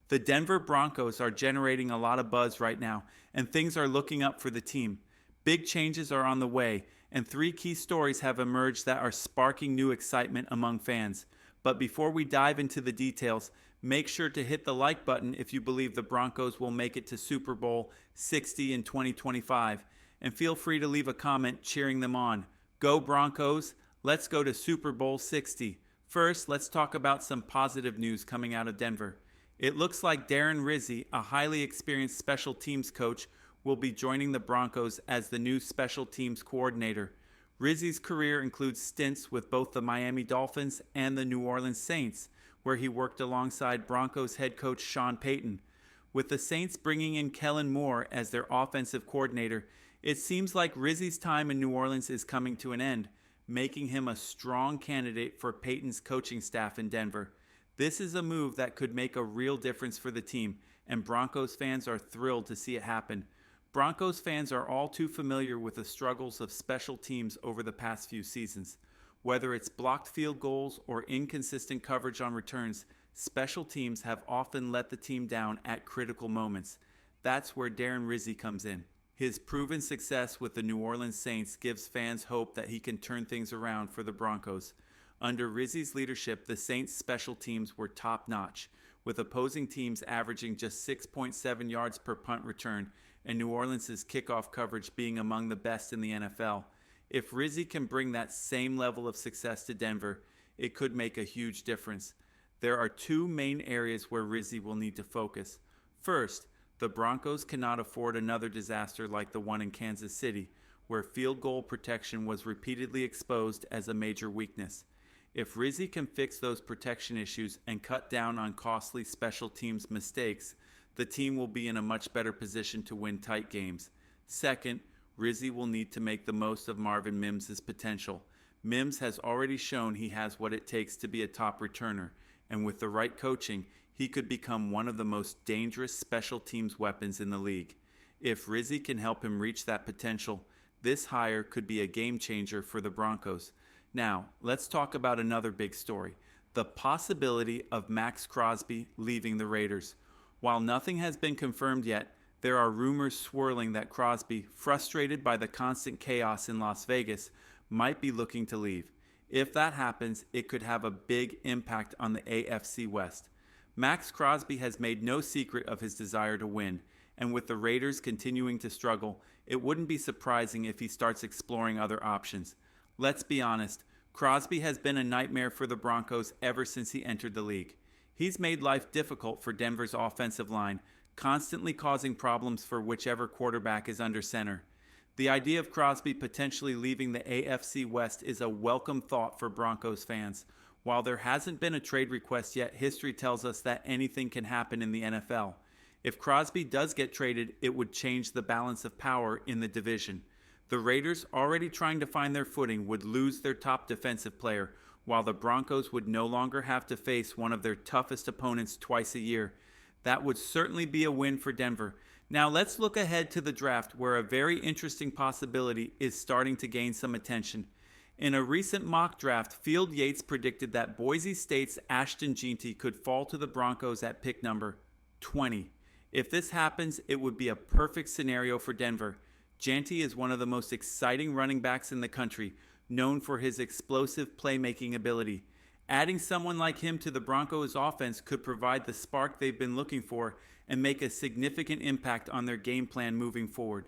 The Denver Broncos are generating a lot of buzz right now, and things are looking up for the team. Big changes are on the way, and three key stories have emerged that are sparking new excitement among fans. But before we dive into the details, make sure to hit the like button if you believe the Broncos will make it to Super Bowl 60 in 2025, and feel free to leave a comment cheering them on. Go Broncos! Let's go to Super Bowl 60. First, let's talk about some positive news coming out of Denver. It looks like Darren Rizzi, a highly experienced special teams coach, will be joining the Broncos as the new special teams coordinator. Rizzi's career includes stints with both the Miami Dolphins and the New Orleans Saints, where he worked alongside Broncos head coach Sean Payton. With the Saints bringing in Kellen Moore as their offensive coordinator, it seems like Rizzi's time in New Orleans is coming to an end, making him a strong candidate for Payton's coaching staff in Denver. This is a move that could make a real difference for the team, and Broncos fans are thrilled to see it happen. Broncos fans are all too familiar with the struggles of special teams over the past few seasons. Whether it's blocked field goals or inconsistent coverage on returns, special teams have often let the team down at critical moments. That's where Darren Rizzi comes in. His proven success with the New Orleans Saints gives fans hope that he can turn things around for the Broncos. Under Rizzi's leadership, the Saints' special teams were top-notch, with opposing teams averaging just 6.7 yards per punt return, and New Orleans' kickoff coverage being among the best in the NFL. If Rizzi can bring that same level of success to Denver, it could make a huge difference. There are two main areas where Rizzi will need to focus. First, the Broncos cannot afford another disaster like the one in Kansas City, where field goal protection was repeatedly exposed as a major weakness. If Rizzi can fix those protection issues and cut down on costly special teams mistakes, the team will be in a much better position to win tight games. Second, Rizzi will need to make the most of Marvin Mims' potential. Mims has already shown he has what it takes to be a top returner, and with the right coaching, he could become one of the most dangerous special teams weapons in the league. If Rizzi can help him reach that potential, this hire could be a game changer for the Broncos. Now, let's talk about another big story, the possibility of Max Crosby leaving the Raiders. While nothing has been confirmed yet, there are rumors swirling that Crosby, frustrated by the constant chaos in Las Vegas, might be looking to leave. If that happens, it could have a big impact on the AFC West. Max Crosby has made no secret of his desire to win, and with the Raiders continuing to struggle, it wouldn't be surprising if he starts exploring other options. Let's be honest, Crosby has been a nightmare for the Broncos ever since he entered the league. He's made life difficult for Denver's offensive line, constantly causing problems for whichever quarterback is under center. The idea of Crosby potentially leaving the AFC West is a welcome thought for Broncos fans. While there hasn't been a trade request yet, history tells us that anything can happen in the NFL. If Crosby does get traded, it would change the balance of power in the division. The Raiders, already trying to find their footing, would lose their top defensive player, while the Broncos would no longer have to face one of their toughest opponents twice a year. That would certainly be a win for Denver. Now let's look ahead to the draft, where a very interesting possibility is starting to gain some attention. In a recent mock draft, Field Yates predicted that Boise State's Ashton Jeanty could fall to the Broncos at pick number 20. If this happens, it would be a perfect scenario for Denver. Jeanty is one of the most exciting running backs in the country, known for his explosive playmaking ability. Adding someone like him to the Broncos' offense could provide the spark they've been looking for and make a significant impact on their game plan moving forward.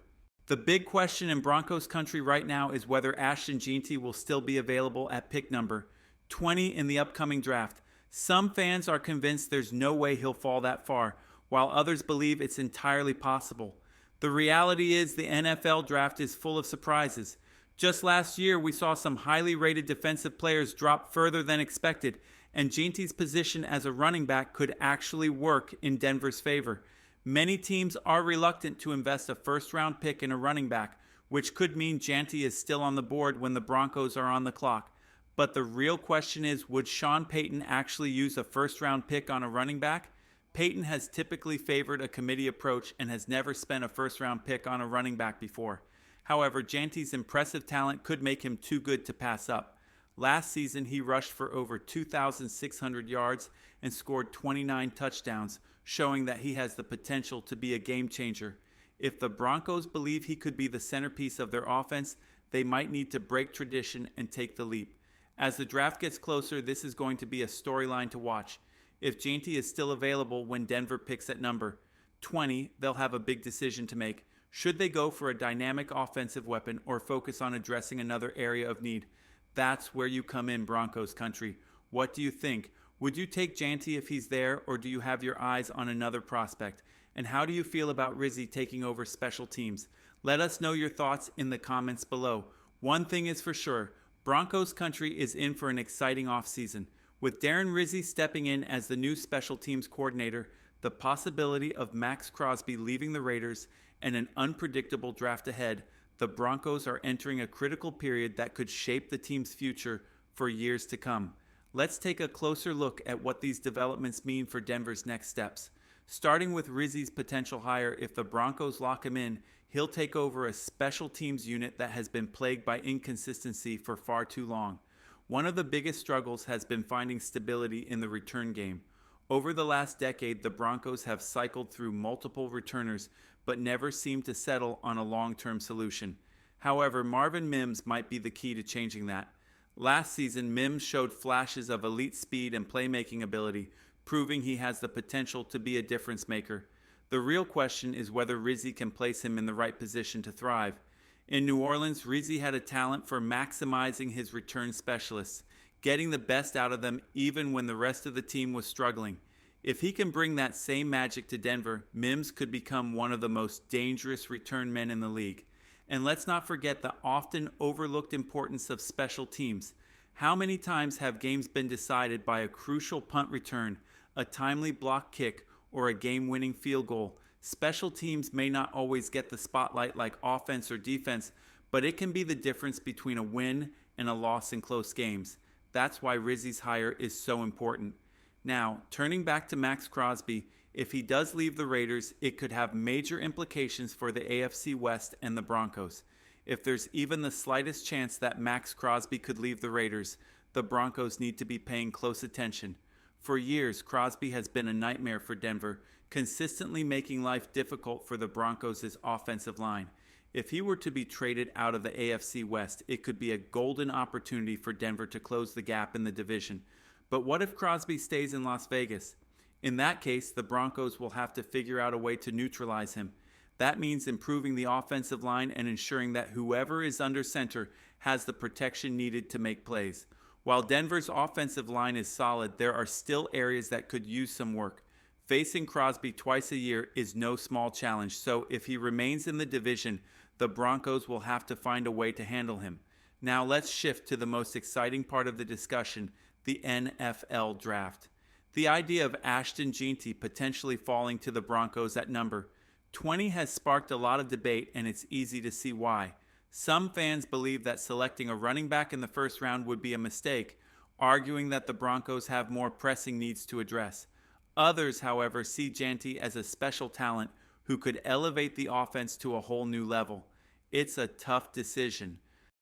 The big question in Broncos country right now is whether Ashton Jeanty will still be available at pick number 20 in the upcoming draft. Some fans are convinced there's no way he'll fall that far, while others believe it's entirely possible. The reality is the NFL draft is full of surprises. Just last year, we saw some highly rated defensive players drop further than expected, and Jeanty's position as a running back could actually work in Denver's favor. Many teams are reluctant to invest a first-round pick in a running back, which could mean Jeanty is still on the board when the Broncos are on the clock. But the real question is, would Sean Payton actually use a first-round pick on a running back? Payton has typically favored a committee approach and has never spent a first-round pick on a running back before. However, Jeanty's impressive talent could make him too good to pass up. Last season, he rushed for over 2,600 yards and scored 29 touchdowns, showing that he has the potential to be a game changer. If the Broncos believe he could be the centerpiece of their offense, they might need to break tradition and take the leap. As the draft gets closer, this is going to be a storyline to watch. If Janty is still available when Denver picks at number 20, they'll have a big decision to make. Should they go for a dynamic offensive weapon or focus on addressing another area of need? That's where you come in, Broncos country. What do you think? Would you take Janty if he's there, or do you have your eyes on another prospect? And how do you feel about Rizzi taking over special teams? Let us know your thoughts in the comments below. One thing is for sure, Broncos country is in for an exciting offseason. With Darren Rizzi stepping in as the new special teams coordinator, the possibility of Max Crosby leaving the Raiders, and an unpredictable draft ahead, the Broncos are entering a critical period that could shape the team's future for years to come. Let's take a closer look at what these developments mean for Denver's next steps. Starting with Rizzi's potential hire, if the Broncos lock him in, he'll take over a special teams unit that has been plagued by inconsistency for far too long. One of the biggest struggles has been finding stability in the return game. Over the last decade, the Broncos have cycled through multiple returners, but never seemed to settle on a long-term solution. However, Marvin Mims might be the key to changing that. Last season, Mims showed flashes of elite speed and playmaking ability, proving he has the potential to be a difference maker. The real question is whether Rizzi can place him in the right position to thrive. In New Orleans, Rizzi had a talent for maximizing his return specialists, getting the best out of them even when the rest of the team was struggling. If he can bring that same magic to Denver, Mims could become one of the most dangerous return men in the league. And let's not forget the often overlooked importance of special teams. How many times have games been decided by a crucial punt return, a timely block kick, or a game-winning field goal? Special teams may not always get the spotlight like offense or defense, but it can be the difference between a win and a loss in close games. That's why Rizzi's hire is so important. Now, turning back to Max Crosby, if he does leave the Raiders, it could have major implications for the AFC West and the Broncos. If there's even the slightest chance that Max Crosby could leave the Raiders, the Broncos need to be paying close attention. For years, Crosby has been a nightmare for Denver, consistently making life difficult for the Broncos' offensive line. If he were to be traded out of the AFC West, it could be a golden opportunity for Denver to close the gap in the division. But what if Crosby stays in Las Vegas? In that case, the Broncos will have to figure out a way to neutralize him. That means improving the offensive line and ensuring that whoever is under center has the protection needed to make plays. While Denver's offensive line is solid, there are still areas that could use some work. Facing Crosby twice a year is no small challenge, so if he remains in the division, the Broncos will have to find a way to handle him. Now let's shift to the most exciting part of the discussion, the NFL draft. The idea of Ashton Jeanty potentially falling to the Broncos at number 20 has sparked a lot of debate, and it's easy to see why. Some fans believe that selecting a running back in the first round would be a mistake, arguing that the Broncos have more pressing needs to address. Others, however, see Jeanty as a special talent who could elevate the offense to a whole new level. It's a tough decision,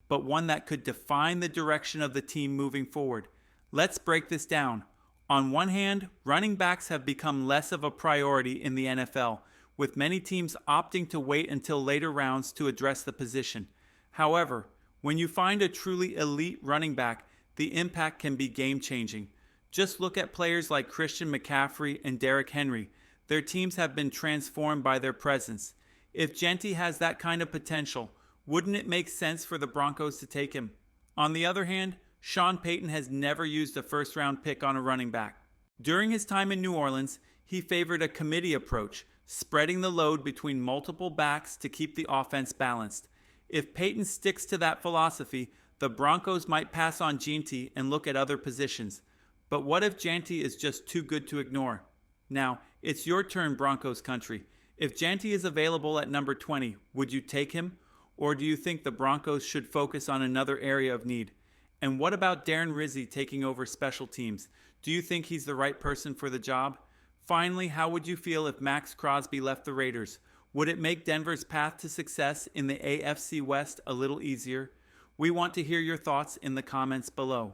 but one that could define the direction of the team moving forward. Let's break this down. On one hand, running backs have become less of a priority in the NFL, with many teams opting to wait until later rounds to address the position. However, when you find a truly elite running back, the impact can be game-changing. Just look at players like Christian McCaffrey and Derrick Henry. Their teams have been transformed by their presence. If Jeanty has that kind of potential, wouldn't it make sense for the Broncos to take him? On the other hand, Sean Payton has never used a first-round pick on a running back. During his time in New Orleans, he favored a committee approach, spreading the load between multiple backs to keep the offense balanced. If Payton sticks to that philosophy, the Broncos might pass on Jeanty and look at other positions. But what if Jeanty is just too good to ignore? Now, it's your turn, Broncos country. If Jeanty is available at number 20, would you take him? Or do you think the Broncos should focus on another area of need? And what about Darren Rizzi taking over special teams? Do you think he's the right person for the job? Finally, how would you feel if Max Crosby left the Raiders? Would it make Denver's path to success in the AFC West a little easier? We want to hear your thoughts in the comments below.